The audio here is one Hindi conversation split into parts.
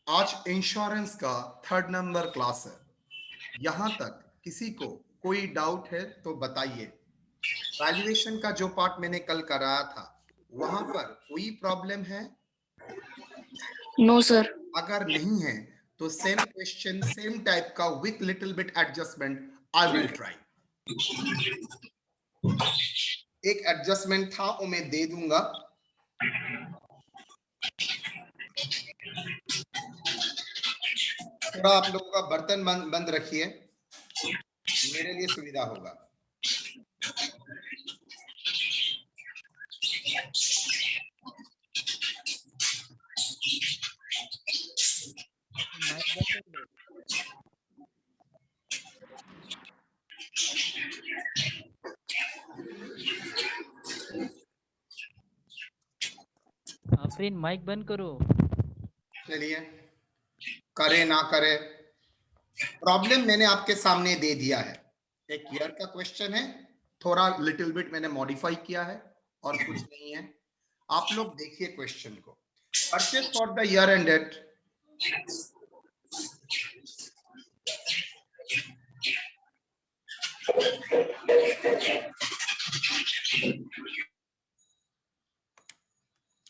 आज इंश्योरेंस का 3rd नंबर क्लास है। यहां तक किसी को कोई डाउट है तो बताइए। वैल्यूएशन का जो पार्ट मैंने कल कराया था वहां पर कोई प्रॉब्लम है? No sir. अगर नहीं है तो सेम क्वेश्चन सेम टाइप का with little bit adjustment I will try. एक एडजस्टमेंट था वो मैं दे दूंगा। थोड़ा आप लोगों का बर्तन बंद रखिए, मेरे लिए सुविधा होगा। आफरीन माइक बंद करो। चलिए, करे ना करे, प्रॉब्लम मैंने आपके सामने दे दिया है। एक ईयर का क्वेश्चन है, थोड़ा लिटिल बिट मैंने मॉडिफाई किया है और कुछ नहीं है। आप लोग देखिए क्वेश्चन को। Purchase for the year ended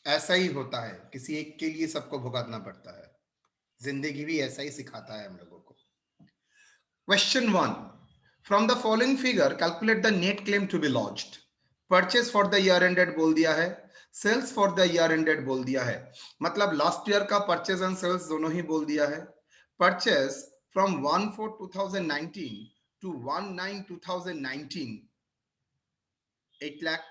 ऐसा ही होता है, किसी एक के लिए सबको भुगतना पड़ता है। जिंदगी भी ऐसा ही सिखाता है हम लोगों को। Question 1, from the following figure calculate the net claim to be launched. Purchase for the year ended बोल दिया है, sales for the year ended बोल दिया है, मतलब लास्ट ईयर का परचेस एंड सेल्स दोनों ही बोल दिया है। Purchase from 1/4/2019 to 1/9/2019 8 lakh,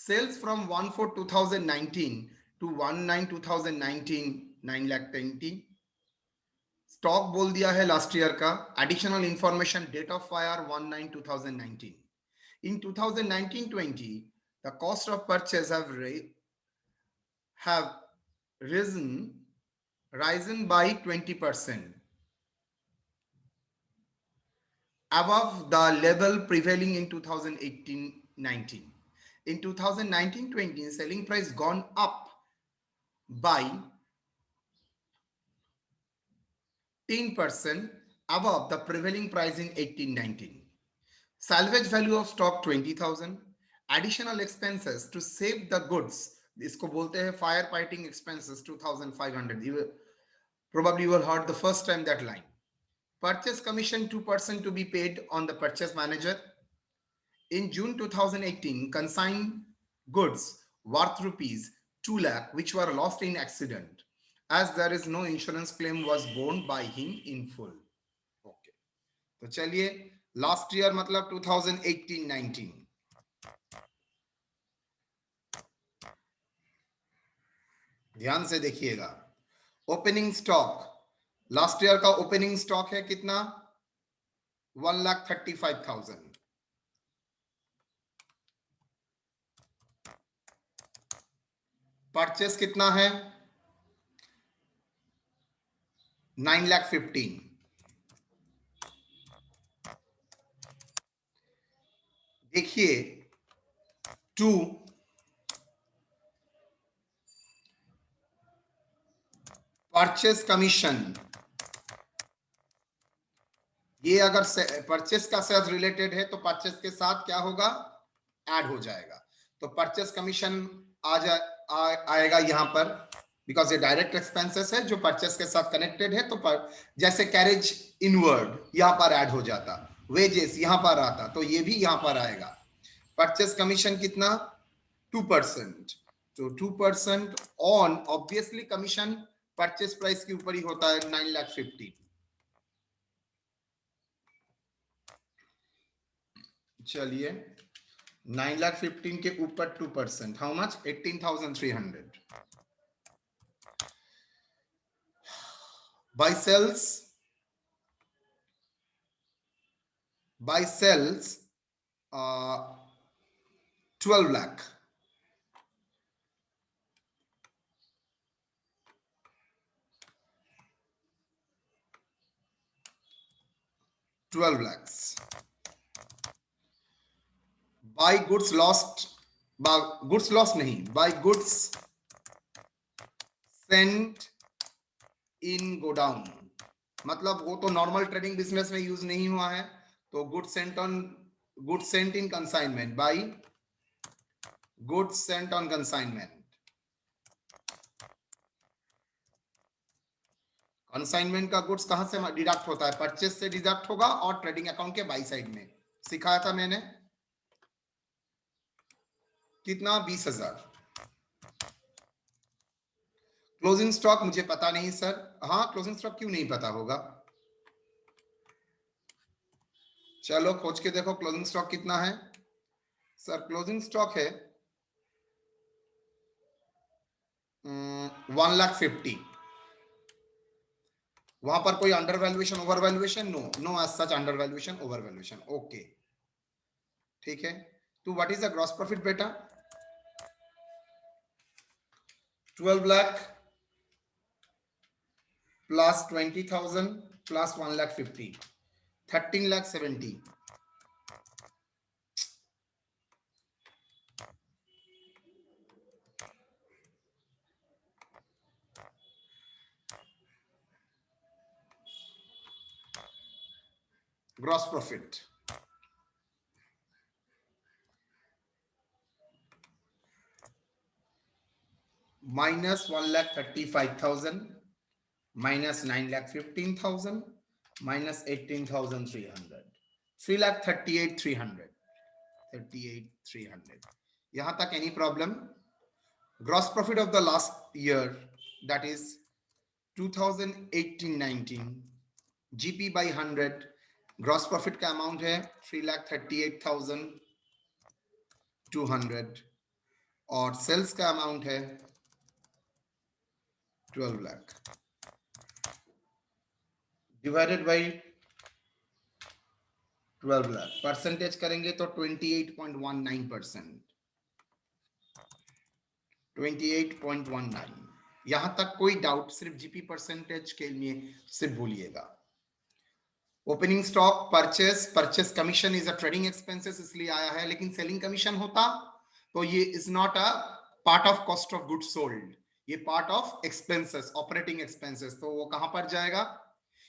sales from 1/4/2019 to 1/9/2019 9 lakh 20। Stock बोल दिया है लास्ट ईयर का। Additional information, date of fire 1/9/2019। In 2019-20 the cost of purchase have risen by 20% above the level prevailing in 2018-19। in 2019-20 selling price gone up by 10% above the prevailing price in 18-19। salvage value of stock 20,000। additional expenses to save the goods, इसको बोलते हैं fire fighting expenses 2,500। probably you have heard the first time that line। purchase commission 2% to be paid on the purchase manager। in June 2018 consigned goods worth rupees 2 lakh which were lost in accident, as there is no insurance claim was borne by him in full। okay, तो चलिए, लास्ट ईयर मतलब 2018-19। ध्यान से देखिएगा। ओपनिंग स्टॉक, लास्ट ईयर का ओपनिंग स्टॉक है कितना? 1,35,000। परचेस कितना है? 9,15,000। देखिए, टू परचेस कमीशन, ये अगर परचेस का सेल्स रिलेटेड है तो परचेस के साथ क्या होगा? ऐड हो जाएगा। तो परचेस कमीशन आएगा यहां पर, बिकॉज ये डायरेक्ट एक्सपेंसेस है जो परचेस के साथ कनेक्टेड है। तो जैसे कैरेज इनवर्ड यहां पर ऐड हो जाता, वेजेस यहां पर आता, तो ये भी यहां पर आएगा। परचेस कमीशन कितना? 2%। तो 2% on obviously commission purchase price के ऊपर ही होता है, 9,50,000। चलिए, 9,15,000 के ऊपर 2%, how much? 18,300। By sales 12 lakh। By goods lost, goods loss नहीं, by goods sent in godown, मतलब वो तो नॉर्मल ट्रेडिंग बिजनेस में यूज नहीं हुआ है, तो goods sent in consignment by goods sent on consignment. Consignment का गुड्स कहां से डिडक्ट होता है? परचेज से डिडक्ट होगा और ट्रेडिंग अकाउंट के बाई साइड में सिखाया था मैंने। कितना? 20,000। क्लोजिंग स्टॉक मुझे पता नहीं सर। हाँ, क्लोजिंग स्टॉक क्यों नहीं पता होगा? चलो खोज के देखो क्लोजिंग स्टॉक कितना है। सर क्लोजिंग स्टॉक है 1,50,000। वहां पर कोई under valuation over valuation? No as such under valuation over valuation. Okay ठीक है। तो what is the gross profit बेटा? 12 lakh plus 20,000 plus 1,50,000, 13,70,000। Gross profit minus 1,35,000 minus 9,15,000 minus 18,300, 3,38,300, 38,300। यहां तक any problem? Gross profit of the last year that is 2018-19 GP by 100, gross profit का अमाउंट है 3,38,200 और सेल्स का अमाउंट है 12 lakh divided by 12 lakh, percentage करेंगे तो 28.19%, 28.19। यहां तक कोई डाउट? सिर्फ जीपी परसेंटेज के लिए सिर्फ बोलिएगा। Opening stock purchase commission is a trading expenses इसलिए आया है, लेकिन सेलिंग कमीशन होता तो ये is not a part of cost of goods sold, ये part of expenses, operating expenses. तो वो कहां पर जाएगा?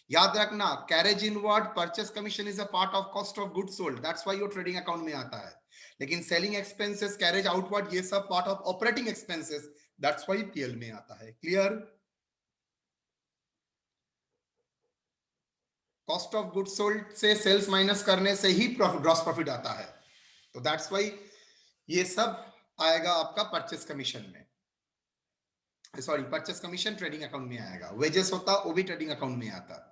याद रखना, carriage inward purchase commission is a part of cost of goods sold, that's why वो ट्रेडिंग अकाउंट में आता है। लेकिन सेलिंग एक्सपेंसेस, कैरेज आउटवर्ड, ये सब part of operating expenses, that's why PL में आता है। Clear? Cost of goods sold से सेल्स माइनस करने से ही ग्रॉस प्रॉफिट आता है, तो दैट्स व्हाई ये सब आएगा आपका परचेस कमीशन में। Sorry, purchase commission trading account में आएगा, वेजेस होता वो भी ट्रेडिंग अकाउंट में आता।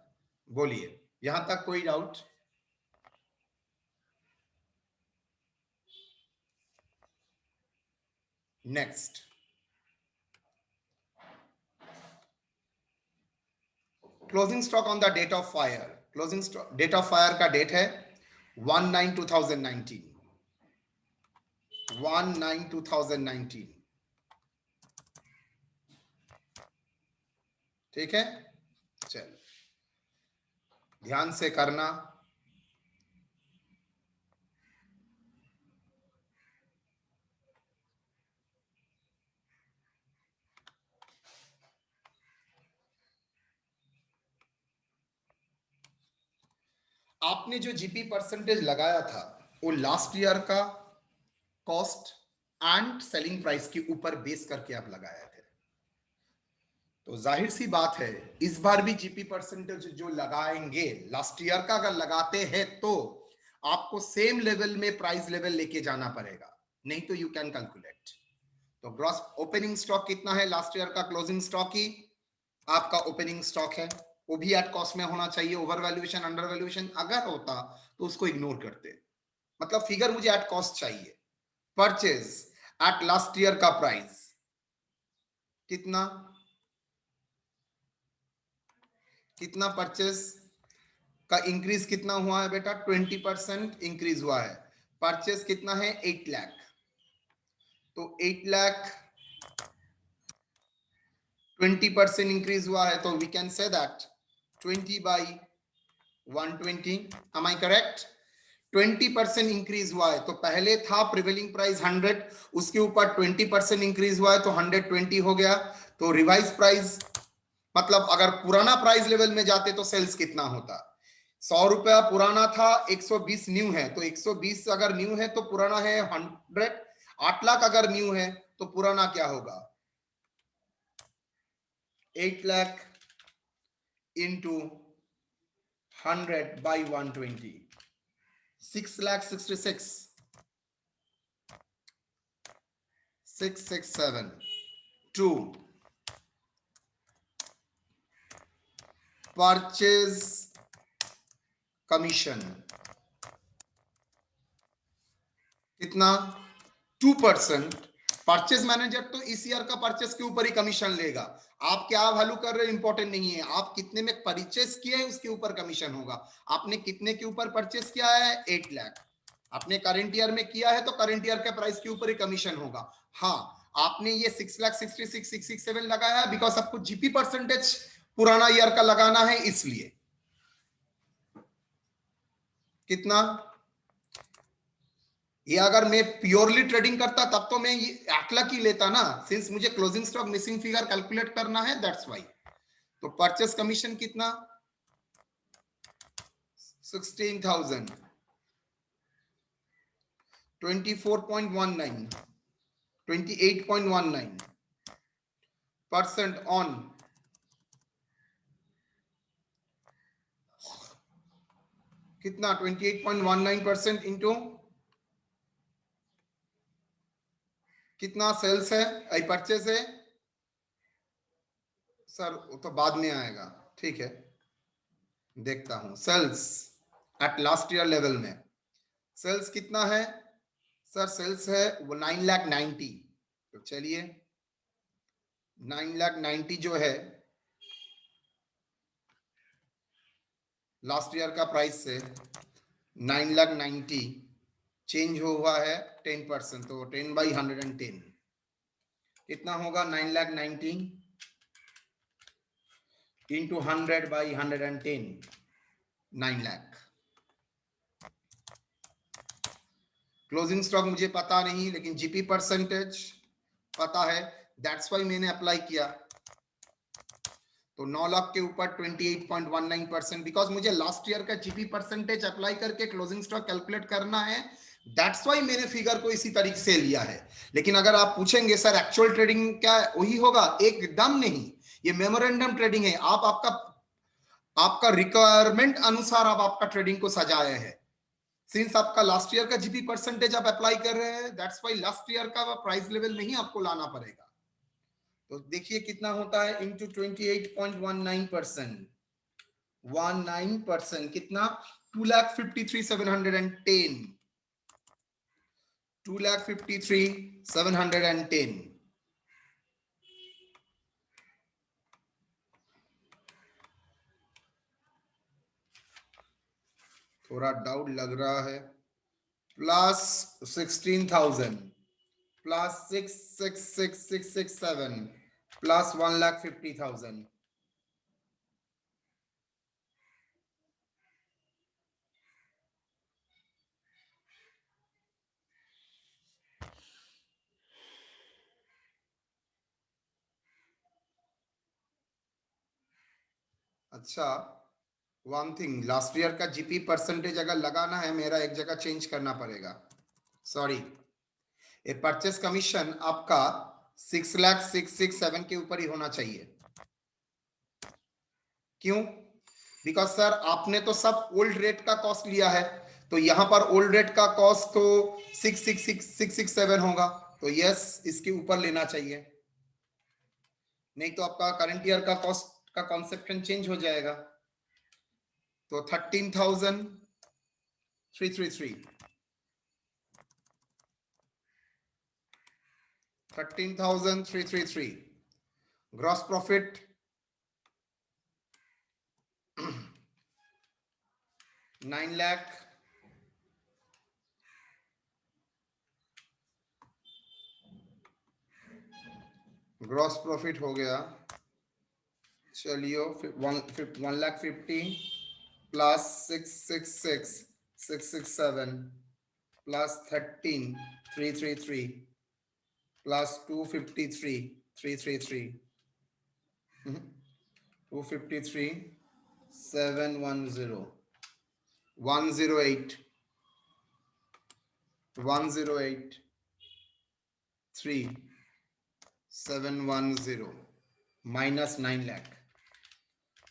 बोलिए, यहां तक कोई doubt? Next, closing stock on the date of fire. Closing stock date of fire का डेट है 1/9/2019, 1/9/2019। ठीक है, चल ध्यान से करना। आपने जो जीपी परसेंटेज लगाया था वो लास्ट ईयर का कॉस्ट एंड सेलिंग प्राइस के ऊपर बेस करके आप लगाए थे, तो जाहिर सी बात है इस बार भी जीपी परसेंटेज जो लगाएंगे लास्ट ईयर का अगर लगाते हैं तो आपको सेम लेवल में प्राइस लेवल लेके जाना पड़ेगा, नहीं तो यू कैन कैलकुलेट। तो ग्रॉस ओपनिंग स्टॉक कितना है लास्ट ईयर का? क्लोजिंग स्टॉक ही आपका ओपनिंग स्टॉक है, वो भी एट कॉस्ट में होना चाहिए। ओवर वैल्यूएशन अंडर वैल्यूएशन अगर होता तो उसको इग्नोर करते, मतलब फिगर मुझे एट कॉस्ट चाहिए। परचेज एट लास्ट ईयर का प्राइस कितना? कितना परचेज का इंक्रीज कितना हुआ है बेटा? 20% इंक्रीज हुआ है। परचेज कितना है? 8 लाख, तो 8 लाख 20% इंक्रीज हुआ है, तो we can say that 20/120। am I correct? 20% increase हुआ है, तो पहले था प्रिवेलिंग प्राइस 100, उसके ऊपर 20% इंक्रीज हुआ है तो 120 हो गया, तो रिवाइज प्राइस मतलब अगर पुराना प्राइस लेवल में जाते तो सेल्स कितना होता? 100 रुपया पुराना था, 120 न्यू है, तो 120 अगर न्यू है तो पुराना है 100। 8 लाख अगर न्यू है तो पुराना क्या होगा? 8 लाख इंटू 100 by 120, 6,66,667 2 परचेज कमीशन कितना? 2%। परचेज मैनेजर तो इस ईयर का परचेज के ऊपर ही कमीशन लेगा। आप क्या वैल्यू कर रहे हो इंपॉर्टेंट नहीं है, आप कितने में परचेज किए हैं उसके ऊपर कमीशन होगा। आपने कितने के ऊपर परचेज किया है? 8 लाख। आपने करंट ईयर में किया है तो करंट ईयर के प्राइस के ऊपर ही कमीशन होगा। हाँ, आपने ये 6,66,667 लगाया है बिकॉज आपको जीपी परसेंटेज पुराना ईयर का लगाना है, इसलिए। कितना? ये अगर मैं प्योरली ट्रेडिंग करता तब तो मैं ये 8 लाख ही लेता ना, सिंस मुझे closing stock missing figure calculate करना है, दैट्स वाई। तो परचेस कमीशन कितना? 16,000, 24.19, 28.19% ऑन कितना? 28.19% इंटू कितना सेल्स है, आई परचेस है सर, वो तो बाद में आएगा, ठीक है देखता हूं। Sales at last year level में सेल्स कितना है सर? सेल्स है 9,90,000। तो चलिए 9,90,000 जो है लास्ट ईयर का प्राइस से 9,90,000 चेंज हुआ है 10%, तो 10 by 110 कितना होगा? 9,90,000 into 100 by 110, 9 lakh. Closing stock मुझे पता नहीं, लेकिन जीपी परसेंटेज पता है, दैट्स वाई मैंने अप्लाई किया। तो 9 लाख के ऊपर 28.19%, बिकॉज मुझे लास्ट ईयर का जीपी परसेंटेज अप्लाई करके क्लोजिंग स्टॉक कैलकुलेट करना है, दैट्स वाई मैंने फिगर को इसी तरीके से लिया है। लेकिन अगर आप पूछेंगे सर एक्चुअल ट्रेडिंग क्या वही होगा? एकदम नहीं, ये मेमोरेंडम ट्रेडिंग है। आप आपका रिक्वायरमेंट अनुसार आप आपका ट्रेडिंग को सजाए हैं। सिंस आपका लास्ट ईयर का जीपी परसेंटेज आप अप्लाई कर रहे हैं, दैट्स वाई लास्ट ईयर का प्राइस लेवल में ही आपको लाना पड़ेगा। तो देखिए कितना होता है इंटू 28.19%, 19% कितना? 2,53,710, 2,53,710। थोड़ा डाउट लग रहा है। Plus 16,000 plus 666,667 plus 1,50,000। अच्छा, वन थिंग, लास्ट ईयर का जीपी परसेंटेज अगर लगाना है, मेरा एक जगह चेंज करना पड़ेगा, सॉरी। ये परचेस कमीशन आपका 6,06,667 के ऊपर ही होना चाहिए। क्यों? बिकॉज सर आपने तो सब ओल्ड रेट का कॉस्ट लिया है, तो यहां पर ओल्ड रेट का कॉस्ट तो 6,66,667 होगा, तो यस इसके ऊपर लेना चाहिए, नहीं तो आपका करंट ईयर का कॉस्ट का कॉन्सेप्शन चेंज हो जाएगा। तो 13,333, 13,333 gross profit 9 lakh, gross profit हो गया, चलिए 1,50,000 plus 666,667 plus 13,333 plus 253,333 253 710 108 108 3 710 minus 9 lakh.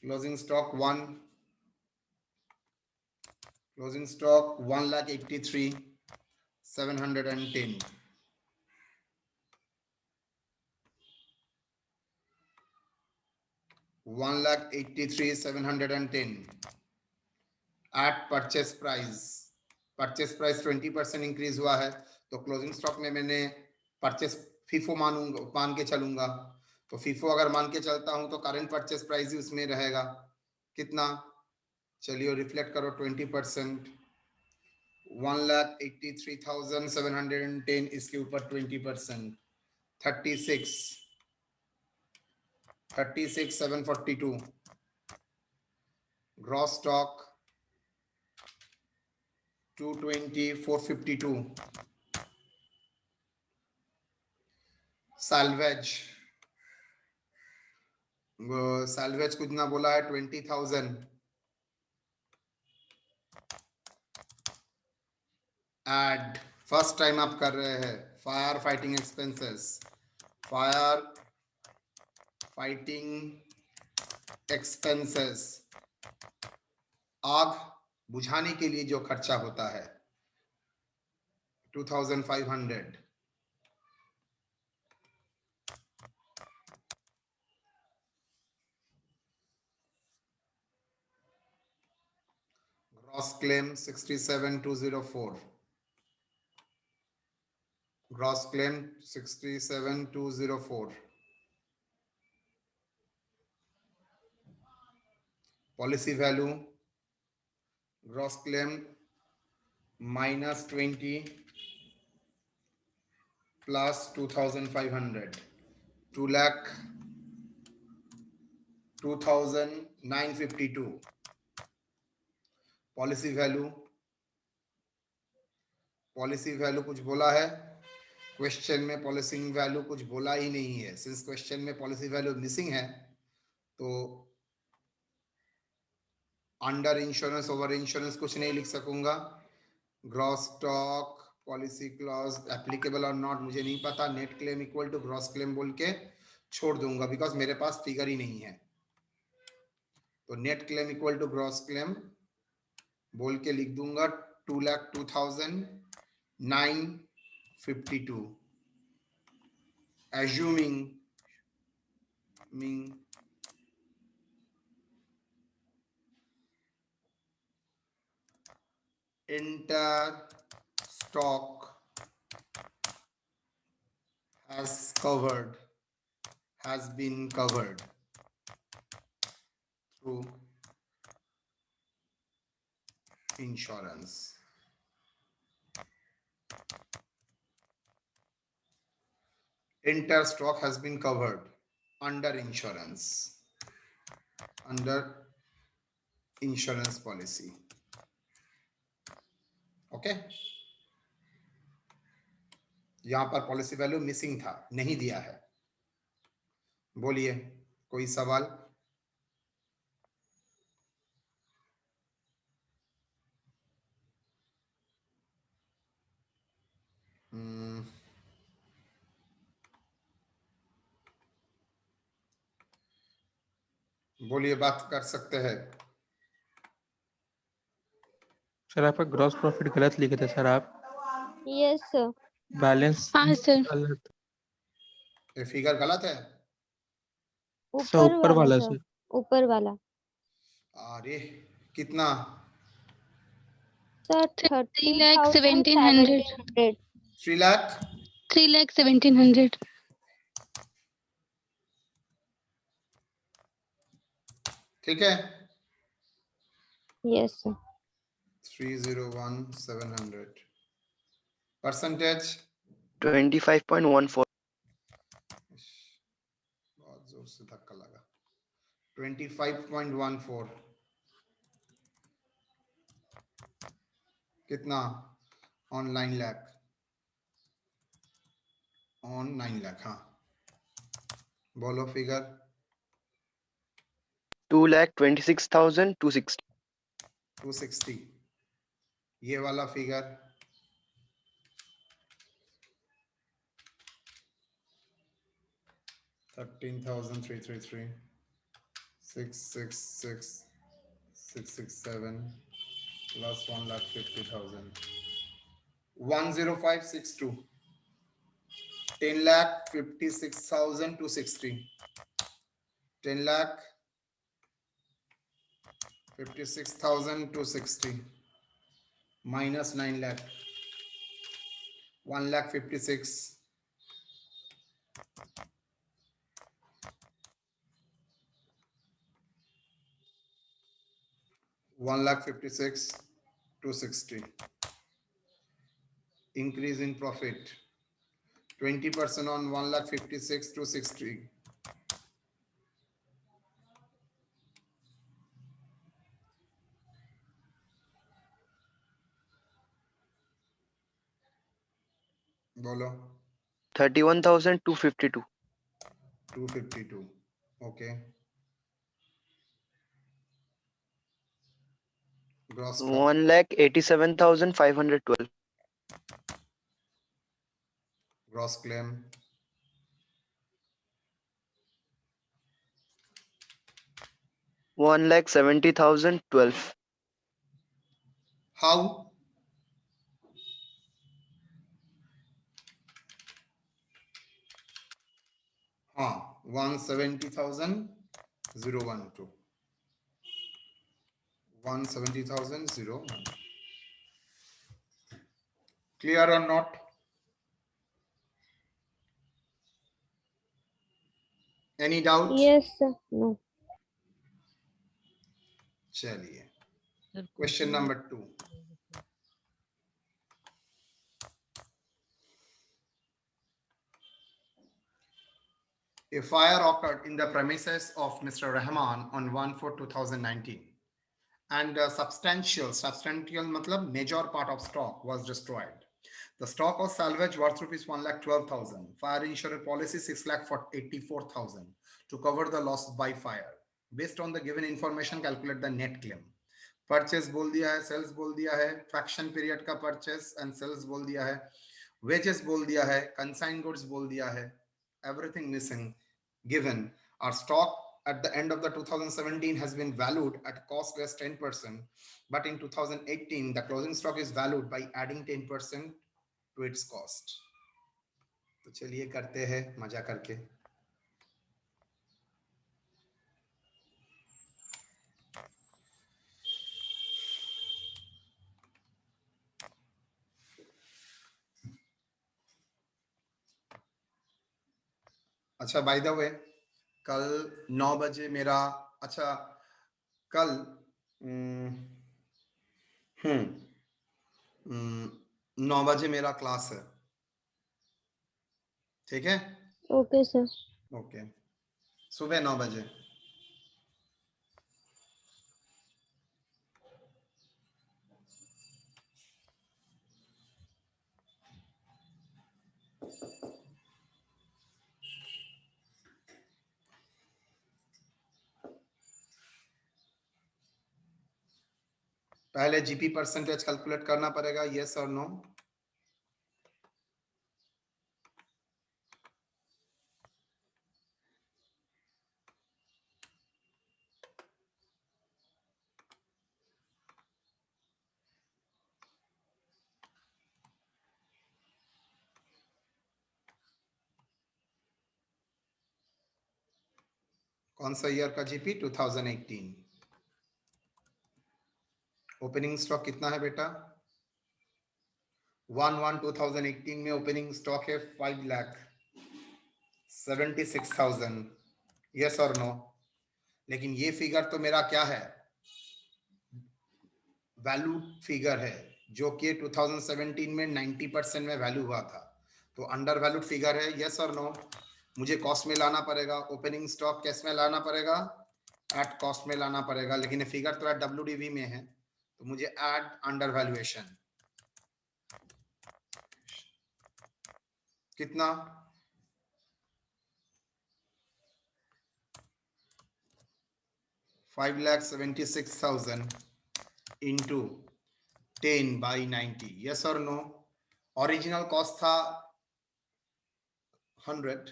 Closing stock 1,83 710. 1,83 710 at purchase price. Purchase price 20% increase हुआ है, तो क्लोजिंग स्टॉक में मैंने परचेस फीफो मान के चलूंगा। तो फीफो अगर मान के चलता हूं तो करंट परचेस प्राइस ही उसमें रहेगा। कितना? चलिए रिफ्लेक्ट करो 20%। 1,83,710 इसके ऊपर 20%, 36,742। Gross stock 220,452। सैल्वेज कितना बोला है? 20,000। एड फर्स्ट टाइम आप कर रहे हैं। Fire fighting expenses, fire fighting expenses, आग बुझाने के लिए जो खर्चा होता है 2,500। Gross claim 67,204। Gross claim 67,204। Policy value gross claim -20 plus 2,500, 2,02,952। Policy value कुछ बोला है क्वेश्चन में? पॉलिसी वैल्यू कुछ बोला ही नहीं है। सिंस क्वेश्चन में पॉलिसी वैल्यू मिसिंग है, तो अंडर इंश्योरेंस ओवर इंश्योरेंस कुछ नहीं लिख सकूंगा। Gross stock policy clause applicable और नॉट मुझे नहीं पता। Net claim equal to gross claim बोल के छोड़ दूंगा, बिकॉज मेरे पास फिगर ही नहीं है। तो net claim equal to gross claim बोल के लिख दूंगा 2,02,952। assuming entire stock has been covered through insurance. Entire stock has been covered under insurance policy. Okay यहां पर पॉलिसी वैल्यू मिसिंग था, नहीं दिया है। बोलिए कोई सवाल? बोलिए, बात कर सकते हैं। सर आपका ग्रॉस प्रॉफिट गलत लिखे थे सर आप। Yes sir. बैलेंस हाँ सर। गलत। ये फिगर गलत है सर ऊपर वाला सर, सर। ऊपर वाला अरे कितना? सर 3,17,100 3 लाख 3,17,100 ठीक है। Yes sir. 301,700 परसेंटेज 25.14। बहुत जोर से धक्का लगा। 25.14 कितना? On 9 lakh, on 9 lakh. हाँ बोलो फिगर। 2,26,260. 260. ये वाला figure 13,333, 666, 667 plus 1,50,000. 10562. 10,56,260. 10,56,260 minus 9 lakh. 1,56,000. 1,56,260. Increase in profit 20% on 1,56,260. बोलो 31,252. 252. Okay. Gross profit 1,87,512. gross claim 1,70,012. how? हाँ 170,012. 170,012. Clear or not? Any doubt? Yes, sir. No. चलिए sir question number 2. A fire occurred in the premises of Mr. Rahman on 1/4/2019 and a substantial matlab major part of stock was destroyed. The stock was salvaged worth rupees 1,12,000. Fire insurance policy 6,84,000 to cover the loss by fire. Based on the given information, calculate the net claim. Purchase बोल दिया है, sales बोल दिया है, fraction period का purchase and sales बोल दिया है, wages बोल दिया है, consigned goods बोल दिया है, everything missing. Given our stock at the end of the 2017 has been valued at cost less 10%, but in 2018 the closing stock is valued by adding 10% to its cost. तो चलिए करते हैं मजा करके. अच्छा बाय द वे कल 9 बजे मेरा कल 9 बजे मेरा क्लास है. ठीक है? Okay, sir. ओके सुबह 9 बजे. पहले जीपी परसेंटेज कैलकुलेट करना पड़ेगा. यस और नो? कौन सा ईयर का जीपी? 2018. ओपनिंग स्टॉक कितना है बेटा? 1/1/2018 में ओपनिंग स्टॉक है 5,76,000. यस और नो? लेकिन ये फिगर तो मेरा क्या है? वैल्यू फिगर है जो कि 2017 में 90% में वैल्यू हुआ था. तो अंडर वैल्यूड फिगर है. यस और नो? मुझे कॉस्ट में लाना पड़ेगा. ओपनिंग स्टॉक कैश में लाना पड़ेगा? एट कॉस्ट में लाना पड़ेगा. लेकिन ये फिगर तो डब्ल्यूडीवी में है तो मुझे ऐड अंडर वैल्यूएशन. कितना? 5,76,000 into 10 by 90. Yes or no? Original cost था 100,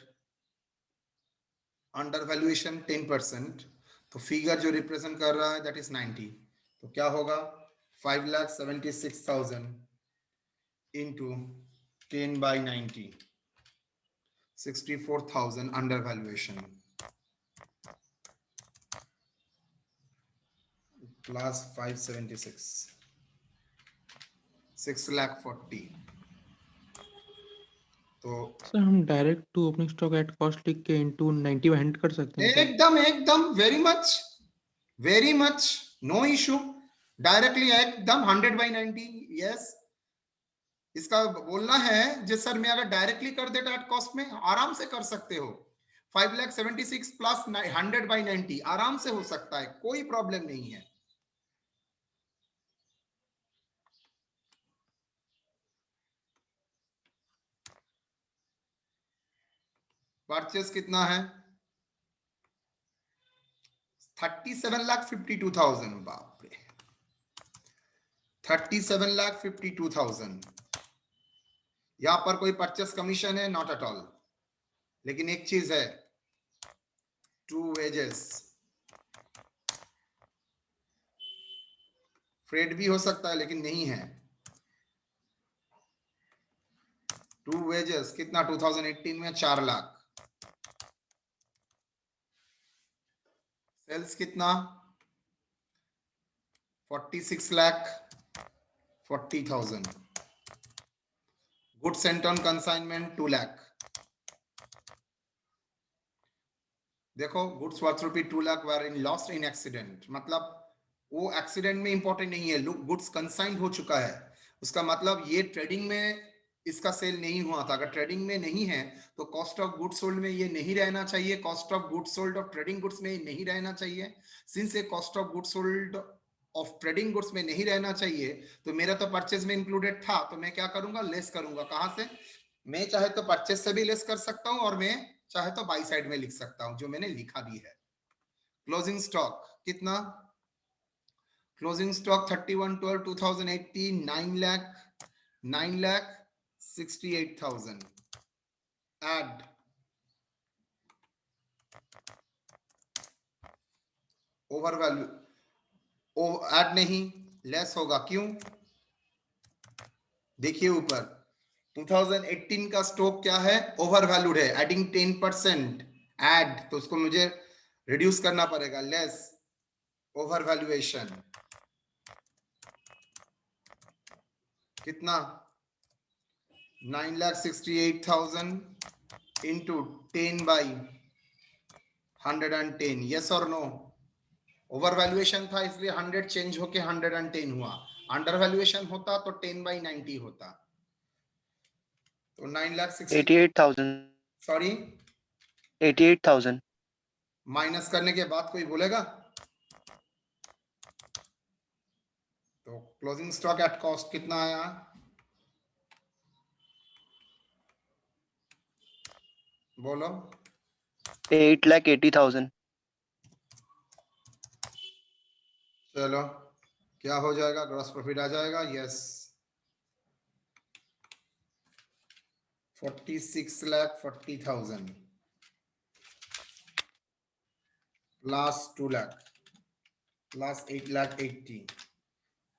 अंडर वैल्यूएशन 10%, तो फिगर जो रिप्रेजेंट कर रहा है दैट इज 90. तो क्या होगा 5,76,000 into 10 by 90, 64,000 under valuation plus 576, 6,40,000. तो सर हम direct to opening stock at cost लिख के इनटू 90 बाय 100 कर सकते हैं क्या? एकदम very much no issue. Directly एकदम 100 by 90. यस, इसका बोलना है जिस सर मैं अगर डायरेक्टली कर देता एट कॉस्ट में आराम से कर सकते हो. 5,76,000 प्लस 100 by 90 आराम से हो सकता है, कोई प्रॉब्लम नहीं है. परचेस कितना है 37,52,000. बाप रे 37,52,000. यहां पर कोई परचेस कमीशन है? Not at all. लेकिन एक चीज है, टू वेजेस, फ्रेड भी हो सकता है लेकिन नहीं है. टू वेजेस कितना 2018 में 4 लाख. सेल्स कितना 46,40,000. Goods sent on consignment 2 lakh. देखो goods worth rupee 2 lakh were in lost in accident, मतलब वो एक्सीडेंट में इंपॉर्टेंट नहीं है, गुड्स कंसाइंड हो चुका है. उसका मतलब ये ट्रेडिंग में इसका सेल नहीं हुआ था. अगर ट्रेडिंग में नहीं है तो कॉस्ट ऑफ गुड्स सोल्ड में ये नहीं रहना चाहिए, cost of goods sold off trading goods में नहीं रहना चाहिए. सिंस ये cost of goods sold off trading goods में नहीं रहना चाहिए तो मेरा तो परचेज में इंक्लूडेड था, तो मैं क्या करूंगा लेस करूंगा. कहां से? मैं चाहे तो परचेज से भी लेस कर सकता हूं और मैं चाहे तो बाई साइड में लिख सकता हूं, जो मैंने लिखा भी है. क्लोजिंग स्टॉक कितना? Closing stock 31/12/2018 9,68,000. Add over value, add नहीं, लेस होगा. क्यों? देखिए ऊपर 2018 का स्टॉक क्या है? ओवर वैल्यूड है. एडिंग 10%, ऐड तो उसको मुझे रिड्यूस करना पड़ेगा. लेस ओवर वैल्यूएशन कितना 9,68,000 into 10 by 110. यस और नो? ओवर वैल्यूएशन था इसलिए 100 चेंज होके 110 हुआ. अंडर वैल्यूएशन होता तो 10 by 90 होता. तो 9,60,000 88,000. सॉरी 88,000. माइनस करने के बाद कोई बोलेगा? तो क्लोजिंग स्टॉक एट कॉस्ट कितना आया? बोलो. 8,80,000. चलो क्या हो जाएगा? ग्रॉस प्रॉफिट आ जाएगा. Yes 46,40,000 plus 2 lakh plus 8,80,000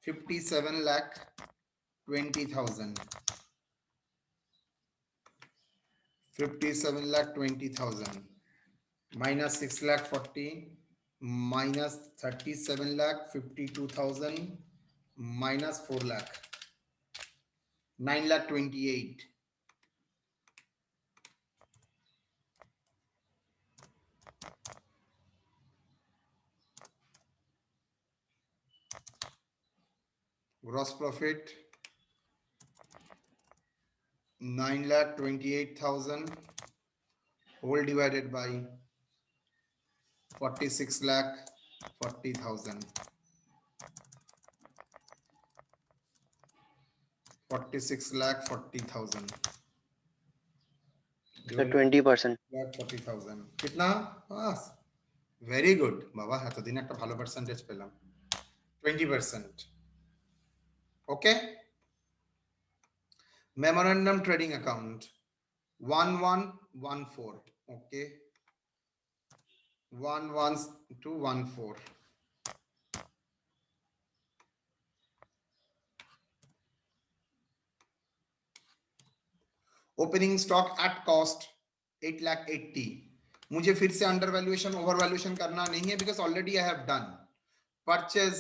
57,20,000 57,20,000 minus 6,40,000 minus 37,52,000 minus 4 lakh 9,28,000. Gross profit 9,28,000 whole divided by 46,40,000 46,40,000 So 20%. 40,000 कितना? बस ভেরি গুড বাবা, এতদিন একটা ভালো পার্সেন্টেজ পেলাম, 20%। Okay, memorandum trading account 1114, okay 11214। Opening stock at cost 8,80,000। मुझे फिर से अंडर वैल्यूएशन ओवर वैल्यूएशन करना नहीं है, because already I have done purchase.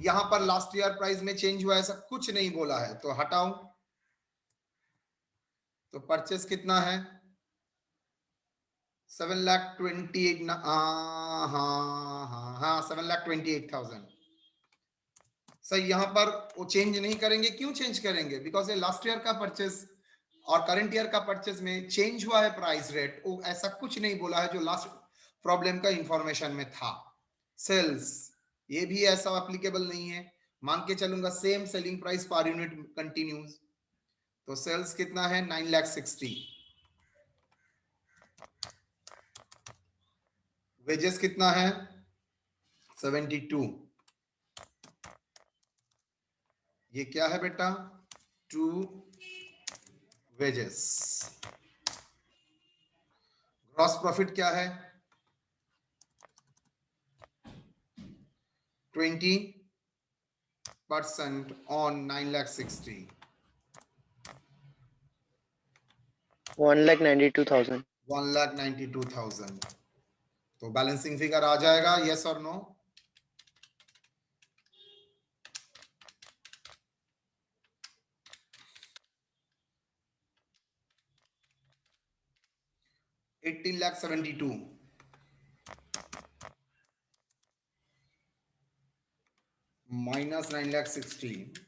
यहां पर लास्ट ईयर प्राइस में चेंज हुआ, ऐसा कुछ नहीं बोला है, तो हटाओ। तो परचेज कितना है 7,28,000, हाँ 7,28,000 सही। यहां पर वो चेंज नहीं करेंगे, क्यों चेंज करेंगे, बिकॉज ये लास्ट ईयर का परचेज और करंट ईयर का परचेज में चेंज हुआ है प्राइस रेट, वो ऐसा कुछ नहीं बोला है जो लास्ट प्रॉब्लम का इंफॉर्मेशन में था। सेल्स ये भी ऐसा एप्लीकेबल नहीं है, मान के चलूंगा same selling price per unit continues, तो सेल्स कितना है 9,60,000। वेजेस कितना है 72। ये क्या है बेटा 2 वेजेस। ग्रॉस प्रॉफिट क्या है 20% on 9,60,000। 1,92,000. 1,92,000। तो बैलेंसिंग फिगर आ जाएगा, यस और नो। $18,72,000 minus 9,60,000,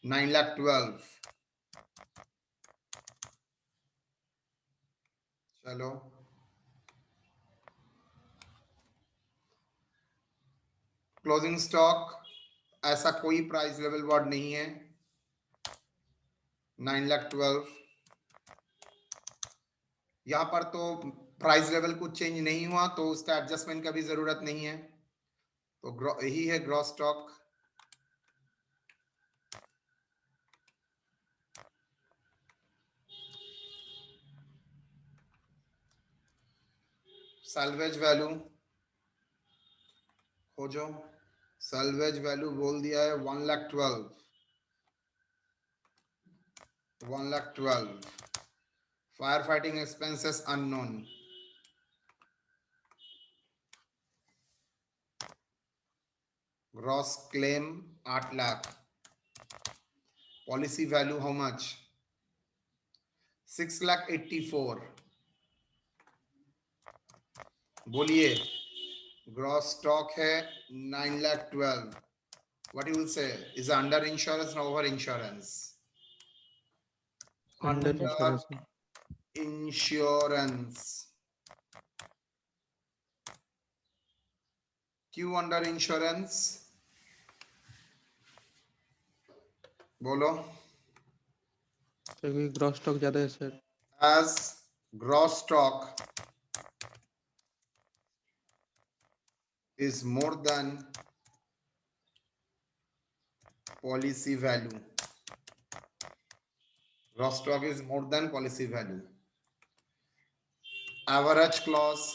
9,12,000। चलो क्लोजिंग स्टॉक ऐसा कोई प्राइस लेवल वर्ड नहीं है 9,12,000। यहां पर तो प्राइस लेवल कुछ चेंज नहीं हुआ, तो उसका एडजस्टमेंट का भी जरूरत नहीं है, तो यही है ग्रॉस स्टॉक। सैल्वेज वैल्यू खोजो, सैल्वेज वैल्यू बोल दिया है 1,12,000। Fire fighting expenses unknown, gross claim 8 lakh, policy value how much 6,84,000। बोलिए ग्रॉस स्टॉक है 9,12,000, what you will say is under insurance or over insurance? Under insurance है। इंश्योरेंस। क्यों अंडर इंश्योरेंस बोलो। क्योंकि ग्रॉस स्टॉक ज्यादा है sir. as gross stock is more than policy value, gross stock is more than policy value, average clause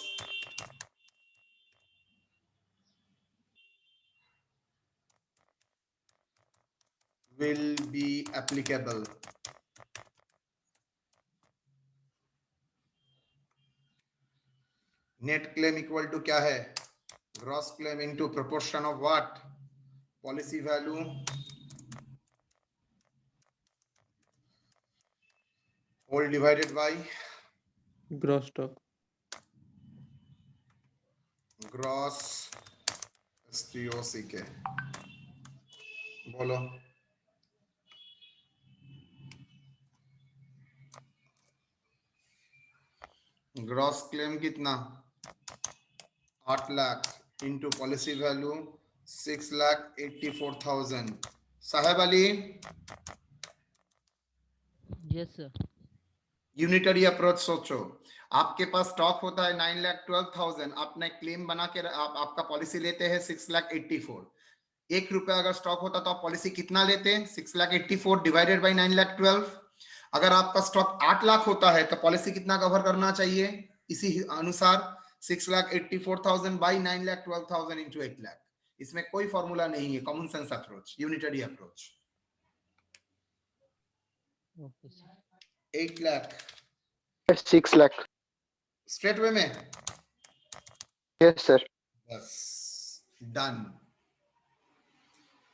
will be applicable। Net claim equal to क्या है gross claim into proportion of what policy value whole divided by gross stock. Gross STOCK। बोलो ग्रॉस क्लेम कितना 8 लाख into policy value 6,84,000। Saheb Ali yes sir. Unitary approach सोचो, आपके पास स्टॉक होता है 9,12,000, आपने क्लेम बना के आपका पॉलिसी लेते हैं 6,84,000। 1 रुपया अगर स्टॉक होता तो आप पॉलिसी कितना लेते हैं? 6,84,000 डिवाइडेड बाई 9,12,000। अगर आपका स्टॉक 8 लाख होता है तो पॉलिसी कितना कवर करना चाहिए? इसी अनुसार 6,84,000 बाई 9,12,000 इंटू 8 लाख। इसमें कोई फॉर्मूला नहीं है, common sense approach, unitary approach. Okay sir. 8 lakh 6 lakh. Straight way में, Yes, sir. बस डन।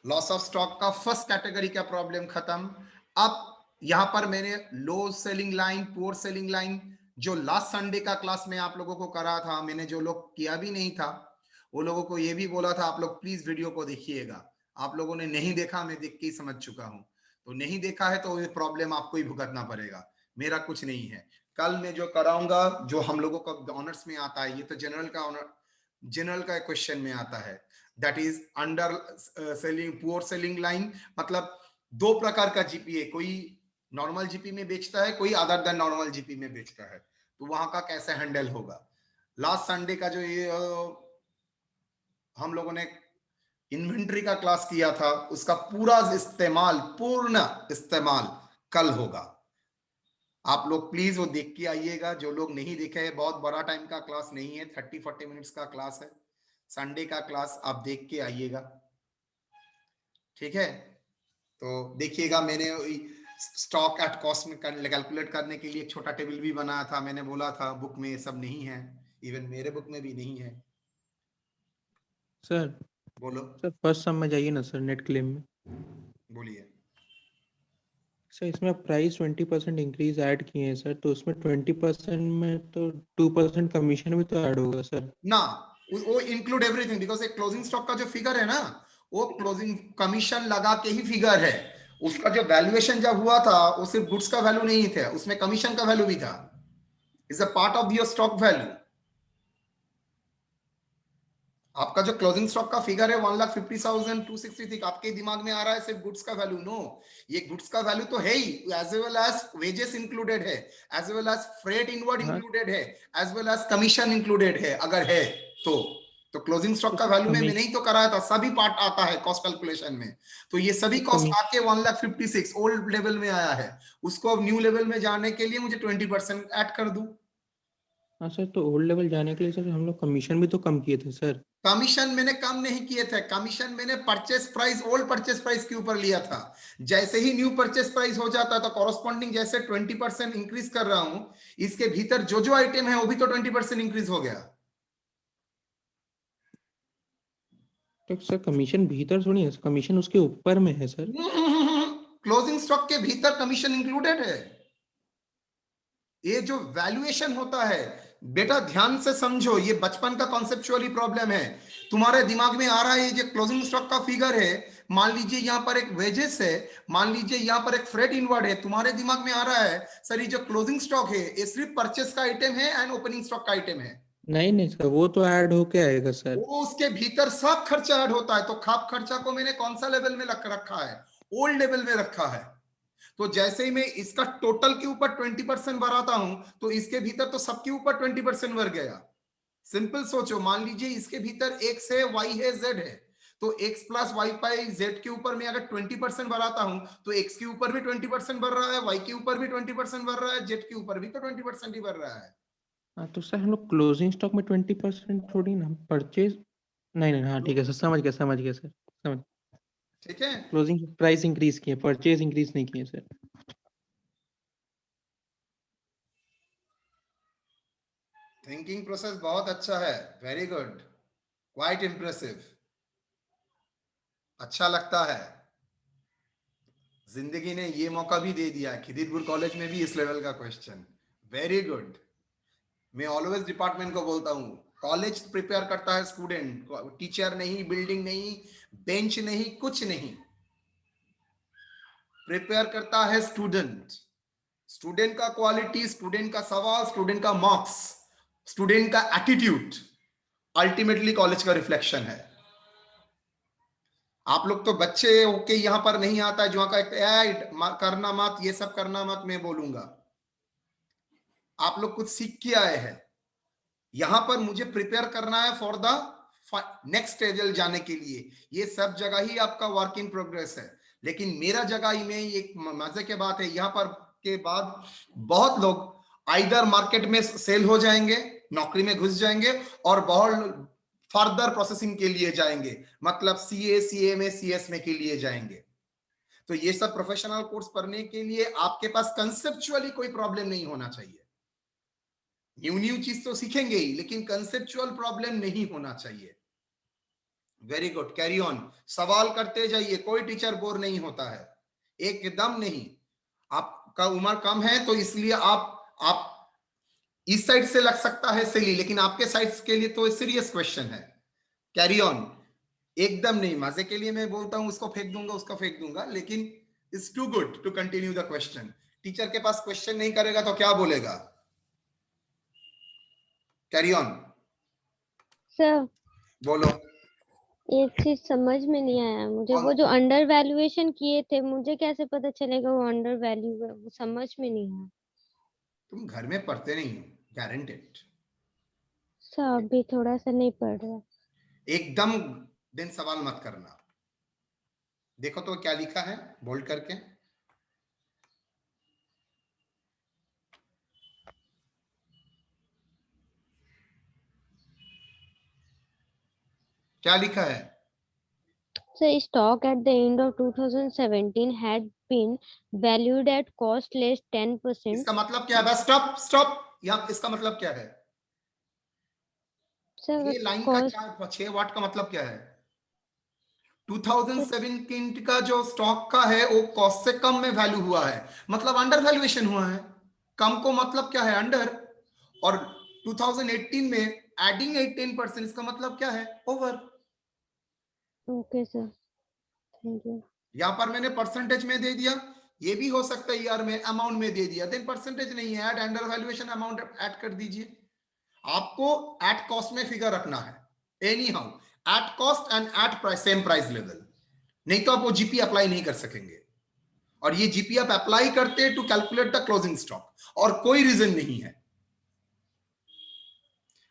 लॉस ऑफ स्टॉक का फर्स्ट कैटेगरी का प्रॉब्लम खत्म। अब यहां पर मैंने low selling line, poor selling line, जो लास्ट संडे का क्लास में आप लोगों को करा था, मैंने जो लोग किया भी नहीं था वो लोगों को ये भी बोला था आप लोग प्लीज वीडियो को देखिएगा। आप लोगों ने नहीं देखा, मैं देख के ही समझ चुका हूं। तो नहीं देखा है तो ये प्रॉब्लम आपको ही भुगतना पड़ेगा, मेरा कुछ नहीं है। कल मैं जो कराऊंगा, जो हम लोगों का ऑनर्स में आता है, ये तो जनरल का ऑनर, जनरल का क्वेश्चन में आता है, that is under selling, poor selling line. मतलब दो प्रकार का जीपीए, कोई नॉर्मल जीपी में बेचता है, कोई अदर देन नॉर्मल जीपी में बेचता है, तो वहां का कैसे हैंडल होगा। लास्ट संडे का जो ये हम लोगों ने इन्वेंट्री का क्लास किया था, उसका पूरा इस्तेमाल, पूर्ण इस्तेमाल कल होगा। आप लोग प्लीज वो देख के आइएगा, जो लोग नहीं देखे हैं। बहुत बड़ा टाइम का क्लास नहीं है, 30-40 मिनट्स का क्लास है, संडे का क्लास, आप देख के आइएगा, ठीक है। तो देखिएगा, मैंने स्टॉक एट कॉस्ट में कैलकुलेट करने के लिए एक छोटा टेबल भी बनाया था, मैंने बोला था बुक में ये सब नहीं है, इवन मेरे बुक में भी नहीं है। सर बोलो, सर फर्स्ट सम में जाइए ना सर, नेट क्लेम में। बोलिए। सर इसमें प्राइस 20% इंक्रीज ऐड किए हैं सर, तो उसमें 20% में तो 2% कमीशन भी तो ऐड होगा सर। ना, वो इंक्लूड एवरीथिंग, बिकॉज एक क्लोजिंग स्टॉक का जो फिगर है ना, वो क्लोजिंग कमीशन लगा के ही फिगर है। उसका जो वैल्यूएशन जब हुआ था, वो सिर्फ गुड्स का वैल्यू नहीं था, उसमें कमीशन का वैल्यू भी था, is a part of your stock value. आपका जो क्लोजिंग स्टॉक का फिगर है 1,50,263, आपके दिमाग में आ रहा है सिर्फ गुड्स का वैल्यू। नो, ये गुड्स का वैल्यू तो है ही, as well as wages included है, as well as freight inward हाँ इंक्लूडेड है, as well as commission included है, अगर है तो क्लोजिंग स्टॉक का तो वैल्यू में कमी मैंने ही तो कराया था, सभी पार्ट आता है कॉस्ट कैलकुलेशन में। तो ये सभी तो कॉस्ट कमी आके 1,56,000 ओल्ड लेवल में आया है, उसको अब न्यू लेवल में जाने के लिए मुझे 20% ऐड कर दूं। हाँ सर, तो ओल्ड लेवल जाने के लिए सर हम लोग कमीशन भी तो कम किए थे सर। कमीशन मैंने कम नहीं किए थे, कमीशन मैंने purchase price, old purchase price के ऊपर लिया था। जैसे ही न्यू परचेस प्राइस हो जाता है तो कॉरस्पॉन्डिंग जैसे 20% इंक्रीज कर रहा हूं, इसके भीतर जो जो आइटम है वो भी तो 20% इंक्रीज हो गया। तो सर कमीशन भीतर थोड़ी है, कमीशन उसके ऊपर में है सर। क्लोजिंग स्टॉक के भीतर कमीशन इंक्लूडेड है। ये जो वैल्यूएशन होता है, बेटा ध्यान से समझो, ये बचपन का कॉन्सेप्चुअली प्रॉब्लम है। तुम्हारे दिमाग में आ रहा है ये जो क्लोजिंग स्टॉक का फिगर है, मान लीजिए यहाँ पर एक वेजेस है, मान लीजिए यहाँ पर एक फ्रेट इनवर्ड है, तुम्हारे दिमाग में आ रहा है सर ये जो क्लोजिंग स्टॉक है ये सिर्फ परचेस का आइटम है एंड ओपनिंग स्टॉक का आइटम है। नहीं नहीं सर, वो तो ऐड होके आएगा सर। वो उसके भीतर सब खर्चा ऐड होता है। तो खाप खर्चा को मैंने कौन सा लेवल में रखा है? ओल्ड लेवल में रखा है। तो जैसे ही मैं इसका टोटल के ऊपर 20% बढ़ाता हूं, तो इसके भीतर तो सबके ऊपर 20% बढ़ गया। सिंपल सोचो, मान लीजिए इसके भीतर x है, y है, z है, तो x प्लस वाई पाई z के ऊपर मैं अगर 20% बढ़ाता हूं, तो x के ऊपर भी 20% बढ़ रहा है, y के ऊपर भी 20% बढ़ रहा है, z के ऊपर भी तो 20% ही बढ़ रहा है। हाँ तो सर हम लोग क्लोजिंग स्टॉक में 20% थोड़ी ना, परचेज नहीं नहीं, हाँ ठीक है सर, समझ गया सर, समझ। ठीक है, क्लोजिंग प्राइस इंक्रीज किए, परचेज इंक्रीज नहीं किए सर। थिंकिंग प्रोसेस बहुत अच्छा है, वेरी गुड, क्वाइट इंप्रेसिव, अच्छा लगता है। जिंदगी ने ये मौका भी दे दिया, खिदिरपुर कॉलेज में भी इस लेवल का क्वेश्चन, वेरी गुड। मैं ऑलवेज डिपार्टमेंट को बोलता हूँ, कॉलेज प्रिपेयर करता है स्टूडेंट, टीचर नहीं, बिल्डिंग नहीं, बेंच नहीं, कुछ नहीं, प्रिपेयर करता है स्टूडेंट। स्टूडेंट का क्वालिटी, स्टूडेंट का सवाल, स्टूडेंट का मार्क्स, स्टूडेंट का एटीट्यूड अल्टीमेटली कॉलेज का रिफ्लेक्शन है। आप लोग तो बच्चे होके यहाँ पर नहीं आता है जो का करना मत, ये सब करना मत, मैं बोलूंगा आप लोग कुछ सीख के आए हैं, यहां पर मुझे प्रिपेयर करना है फॉर द नेक्स्ट लेवल जाने के लिए। ये सब जगह ही आपका वर्क इन प्रोग्रेस है, लेकिन मेरा जगह में एक मजे की बात है, यहाँ पर के बाद बहुत लोग आइदर मार्केट में सेल हो जाएंगे, नौकरी में घुस जाएंगे, और बहुत फर्दर प्रोसेसिंग के लिए जाएंगे, मतलब सीए, सीएमए, सीएसए के लिए जाएंगे। तो ये सब प्रोफेशनल कोर्स पढ़ने के लिए आपके पास कंसेप्चुअली कोई प्रॉब्लम नहीं होना चाहिए। न्यू चीज तो सीखेंगे ही, लेकिन कंसेप्चुअल प्रॉब्लम नहीं होना चाहिए। वेरी गुड, कैरी ऑन, सवाल करते जाइए, कोई टीचर बोर नहीं होता है, एकदम नहीं। आपका उम्र कम है तो इसलिए आप इस साइड से लग सकता है सिली, लेकिन आपके साइड के लिए तो सीरियस क्वेश्चन है। कैरी ऑन, एकदम नहीं, मजे के लिए मैं बोलता हूं उसको फेंक दूंगा, उसको फेंक दूंगा, लेकिन it's too good to continue the question. Teacher के पास क्वेश्चन नहीं करेगा तो क्या बोलेगा? कैरी ऑन, सर बोलो। एक चीज समझ में नहीं आया मुझे, कौन? वो जो अंडर वैल्यूएशन किए थे, मुझे कैसे पता चलेगा वो अंडर वैल्यू है? वो समझ में नहीं आया। तुम घर में पढ़ते नहीं हो, गारंटेड। सर अभी थोड़ा सा नहीं पढ़ रहा। एकदम दिन सवाल मत करना। देखो तो क्या लिखा है बोल्ड करके, क्या लिखा है? So stock at the end of 2017 had been valued at cost less 10%. इसका मतलब क्या है? बस स्टॉप स्टॉप, यहाँ इसका मतलब क्या है? Sir ये लाइन का cost 6 वाट का मतलब क्या है? 2017 का जो स्टॉक का है वो कॉस्ट से कम में वैल्यू हुआ है, मतलब अंडर वैल्यूएशन हुआ है। कम को मतलब क्या है? अंडर। और 2018 में एडिंग 18%, इसका मतलब क्या है? Over. okay sir, thank you. यहां पर मैंने परसेंटेज में दे दिया, ये भी हो सकता है ईयर में अमाउंट में दे दिया, देन परसेंटेज नहीं है, add under valuation amount add कर दीजिए। आपको एट कॉस्ट में फिगर रखना है, anyhow, at cost and at price, same price level, नहीं तो आप वो जीपी अप्लाई नहीं कर सकेंगे। और ये जीपी आप अप्लाई करते to calculate the closing stock, और कोई रीजन नहीं है।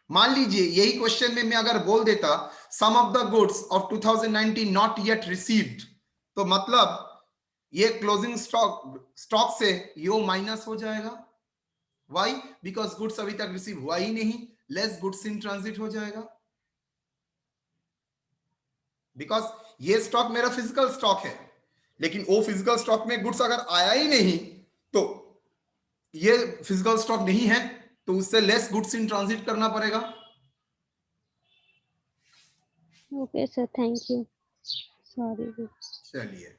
मान लीजिए यही क्वेश्चन में मैं अगर बोल देता some of the goods of 2019 not yet received, तो मतलब ये क्लोजिंग स्टॉक से यो माइनस हो जाएगा। व्हाई? बिकॉज गुड्स अभी तक रिसीव हुआ ही नहीं, लेस गुड्स इन ट्रांजिट हो जाएगा। बिकॉज ये स्टॉक मेरा फिजिकल स्टॉक है, लेकिन वो फिजिकल स्टॉक में गुड्स अगर आया ही नहीं, तो ये फिजिकल स्टॉक नहीं है, तो उससे लेस गुड्स इन ट्रांजिट करना पड़ेगा। Okay sir, thank you. Sorry. चलिए।